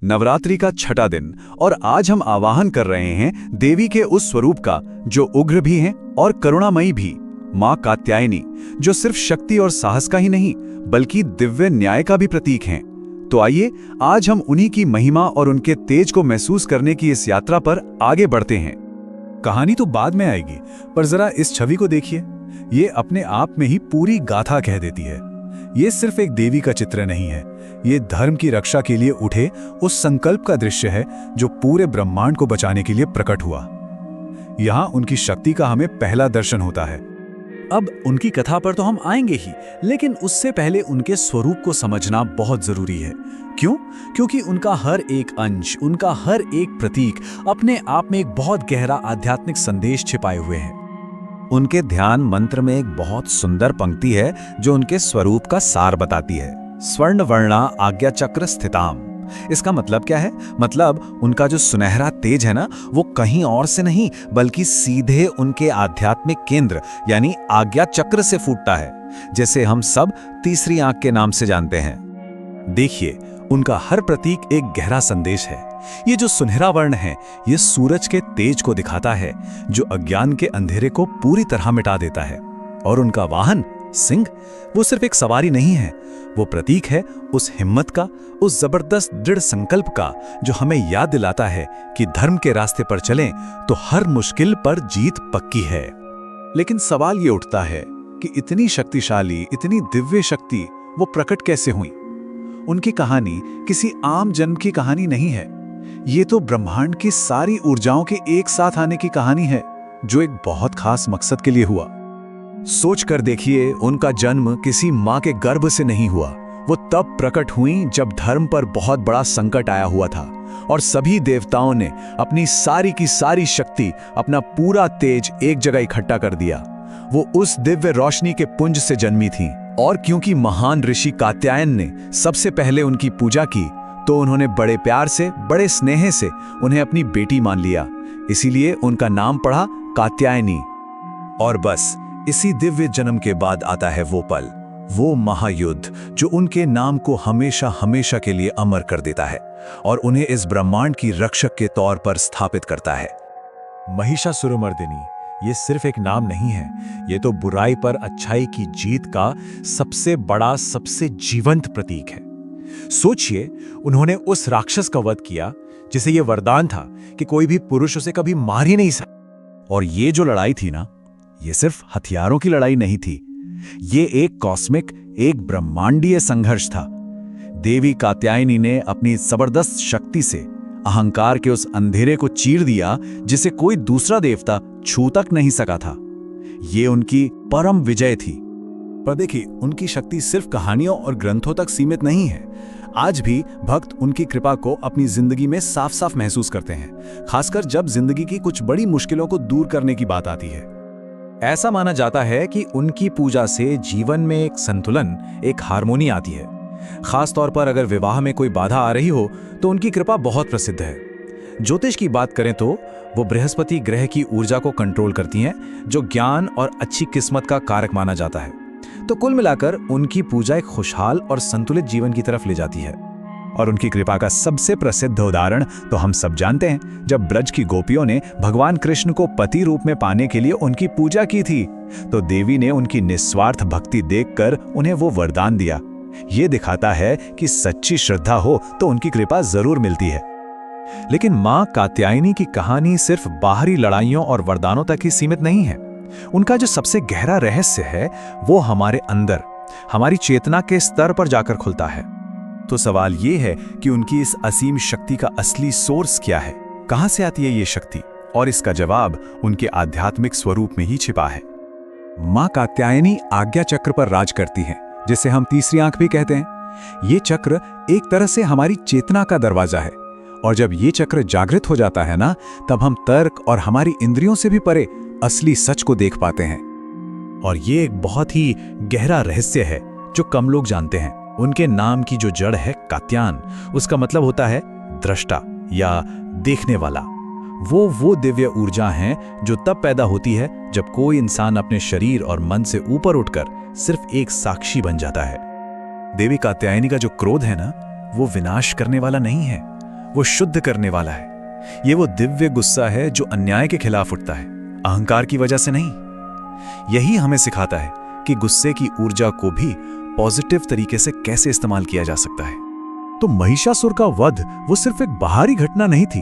नवरात्रि का छठा दिन और आज हम आवाहन कर रहे हैं देवी के उस स्वरूप का जो उग्र भी हैं और करुणामयी भी, मां कात्यायनी, जो सिर्फ शक्ति और साहस का ही नहीं बल्कि दिव्य न्याय का भी प्रतीक हैं। तो आइए आज हम उन्हीं की महिमा और उनके तेज को महसूस करने की इस यात्रा पर आगे बढ़ते हैं। कहानी तो बाद में आएगी, पर जरा इस छवि को देखिए। ये अपने आप में ही पूरी गाथा कह देती है। ये सिर्फ एक देवी का चित्र नहीं है, ये धर्म की रक्षा के लिए उठे उस संकल्प का दृश्य है जो पूरे ब्रह्मांड को बचाने के लिए प्रकट हुआ। यहाँ उनकी शक्ति का हमें पहला दर्शन होता है। अब उनकी कथा पर तो हम आएंगे ही, लेकिन उससे पहले उनके स्वरूप को समझना बहुत जरूरी है। क्यों? क्योंकि उनका हर एक अंश, उनका हर एक प्रतीक अपने आप में एक बहुत गहरा आध्यात्मिक संदेश छिपाए हुए हैं। उनके ध्यान मंत्र में एक बहुत सुंदर पंक्ति है जो उनके स्वरूप का सार बताती है। स्वर्ण वर्णा आज्ञा चक्र स्थिताम। इसका मतलब क्या है? मतलब उनका जो सुनहरा तेज है ना, वो कहीं और से नहीं बल्कि सीधे उनके आध्यात्मिक केंद्र यानी आज्ञा चक्र से फूटता है, जैसे हम सब तीसरी आंख के नाम से जानते हैं। देखिए, उनका हर प्रतीक एक गहरा संदेश है। ये जो सुनहरा वर्ण है, ये सूरज के तेज को दिखाता है जो अज्ञान के अंधेरे को पूरी तरह मिटा देता है। और उनका वाहन सिंह, वो सिर्फ एक सवारी नहीं है, वो प्रतीक है उस हिम्मत का, उस जबरदस्त दृढ़ संकल्प का जो हमें याद दिलाता है कि धर्म के रास्ते पर चलें तो हर मुश्किल पर जीत पक्की है। लेकिन सवाल ये उठता है कि इतनी शक्तिशाली, इतनी दिव्य शक्ति वो प्रकट कैसे हुई? उनकी कहानी किसी आम जन्म की कहानी नहीं है। ये तो ब्रह्मांड की सारी ऊर्जाओं के एक साथ आने की कहानी है जो एक बहुत खास मकसद के लिए हुआ। सोच कर देखिए, उनका जन्म किसी मां के गर्भ से नहीं हुआ। वो तब प्रकट हुई जब धर्म पर बहुत बड़ा संकट आया हुआ था और सभी देवताओं ने अपनी सारी की सारी शक्ति, अपना पूरा तेज एक जगह इकट्ठा कर दिया। वो उस दिव्य रोशनी के पुंज से जन्मी थी और क्योंकि महान ऋषि कात्यायन ने सबसे पहले उनकी पूजा की, तो उन्होंने बड़े प्यार से, बड़े स्नेह से उन्हें अपनी बेटी मान लिया। इसीलिए उनका नाम पड़ा कात्यायनी। और बस इसी दिव्य जन्म के बाद आता है वो पल, वो महायुद्ध जो उनके नाम को हमेशा हमेशा के लिए अमर कर देता है और उन्हें इस ब्रह्मांड की रक्षक के तौर पर स्थापित करता है। महिषासुरमर्दिनी ये सिर्फ एक नाम नहीं है, ये तो बुराई पर अच्छाई की जीत का सबसे बड़ा, सबसे जीवंत प्रतीक है। सोचिए, उन्होंने उस राक्षस का वध किया जिसे ये वरदान था कि कोई भी पुरुष उसे कभी मार ही नहीं सकता। और ये जो लड़ाई थी ना, ये सिर्फ हथियारों की लड़ाई नहीं थी, ये एक कॉस्मिक, एक ब्रह्मांडीय संघर्ष था। देवी कात्यायनी ने अपनी जबरदस्त शक्ति से अहंकार के उस अंधेरे को चीर दिया जिसे कोई दूसरा देवता छू तक नहीं सका था। ये उनकी परम विजय थी। पर देखिए, उनकी शक्ति सिर्फ कहानियों और ग्रंथों तक सीमित नहीं है। आज भी भक्त उनकी कृपा को अपनी जिंदगी में साफ साफ महसूस करते हैं, खासकर जब जिंदगी की कुछ बड़ी मुश्किलों को दूर करने की बात आती है। ऐसा माना जाता है कि उनकी पूजा से जीवन में एक संतुलन, एक हार्मोनी आती है। खास तौर पर अगर विवाह में कोई बाधा आ रही हो तो उनकी कृपा बहुत प्रसिद्ध है। ज्योतिष की बात करें तो वो बृहस्पति ग्रह की ऊर्जा को कंट्रोल करती हैं, जो ज्ञान और अच्छी किस्मत का कारक माना जाता है। तो कुल मिलाकर उनकी पूजा एक खुशहाल और संतुलित जीवन की तरफ ले जाती है। और उनकी कृपा का सबसे प्रसिद्ध उदाहरण तो हम सब जानते हैं, जब ब्रज की गोपियों ने भगवान कृष्ण को पति रूप में पाने के लिए उनकी पूजा की थी, तो देवी ने उनकी निस्वार्थ भक्ति देखकर उन्हें वो वरदान दिया। ये दिखाता है कि सच्ची श्रद्धा हो तो उनकी कृपा जरूर मिलती है। लेकिन मां कात्यायनी की कहानी सिर्फ बाहरी लड़ाइयों और वरदानों तक ही सीमित नहीं है। उनका जो सबसे गहरा रहस्य है वो हमारे अंदर, हमारी चेतना के स्तर पर जाकर खुलता है। तो सवाल ये है कि उनकी इस असीम शक्ति का असली सोर्स क्या है? कहां से आती है ये शक्ति? और इसका जवाब उनके आध्यात्मिक स्वरूप में ही छिपा है। मां कात्यायनी आज्ञा चक्र पर राज करती हैं, जिसे हम तीसरी आंख भी कहते हैं। ये चक्र एक तरह से हमारी चेतना का दरवाजा है, और जब ये चक्र जागृत हो जाता है ना, तब हम तर्क और हमारी इंद्रियों से भी परे असली सच को देख पाते हैं। और ये एक बहुत ही गहरा रहस्य है जो कम लोग जानते हैं। उनके नाम की जो जड़ है कात्यान, उसका मतलब होता है दृष्टा या देखने वाला। वो दिव्य ऊर्जा है जो तब पैदा होती है जब कोई इंसान अपने शरीर और मन से ऊपर उठकर सिर्फ एक साक्षी बन जाता है। देवी कात्यायनी का जो क्रोध है ना, वो विनाश करने वाला नहीं है, वो शुद्ध करने वाला है। ये वो दिव्य गुस्सा है जो अन्याय के खिलाफ उठता है, अहंकार की वजह से नहीं। यही हमें सिखाता है कि गुस्से की ऊर्जा को भी पॉजिटिव तरीके से कैसे इस्तेमाल किया जा सकता है। तो महिषासुर का वध वो सिर्फ एक बाहरी घटना नहीं थी,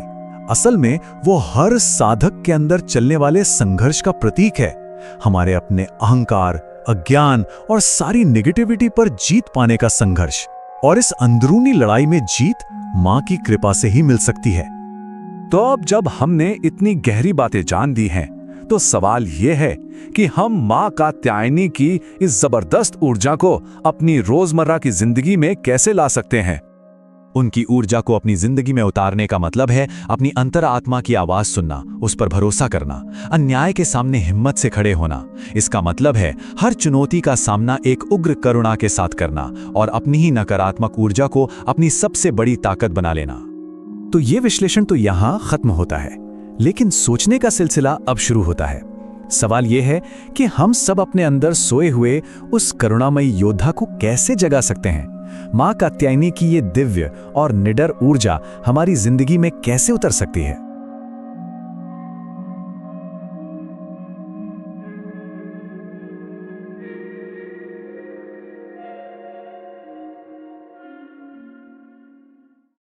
असल में वो हर साधक के अंदर चलने वाले संघर्ष का प्रतीक है। हमारे अपने अहंकार, अज्ञान और सारी नेगेटिविटी पर जीत पाने का संघर्ष। और इस अंदरूनी लड़ाई में जीत मां की कृपा से ही मिल सकती है। तो अब जब हमने इतनी गहरी बातें जान दी हैं, तो सवाल यह है कि हम मां कात्यायनी की इस जबरदस्त ऊर्जा को अपनी रोजमर्रा की जिंदगी में कैसे ला सकते हैं। उनकी ऊर्जा को अपनी जिंदगी में उतारने का मतलब है अपनी अंतरात्मा की आवाज सुनना, उस पर भरोसा करना, अन्याय के सामने हिम्मत से खड़े होना। इसका मतलब है हर चुनौती का सामना एक उग्र करुणा के साथ करना और अपनी ही नकारात्मक ऊर्जा को अपनी सबसे बड़ी ताकत बना लेना। तो ये विश्लेषण तो यहां खत्म होता है, लेकिन सोचने का सिलसिला अब शुरू होता है। सवाल यह है कि हम सब अपने अंदर सोए हुए उस करुणामयी योद्धा को कैसे जगा सकते हैं। मां कात्यायनी की ये दिव्य और निडर ऊर्जा हमारी जिंदगी में कैसे उतर सकती है।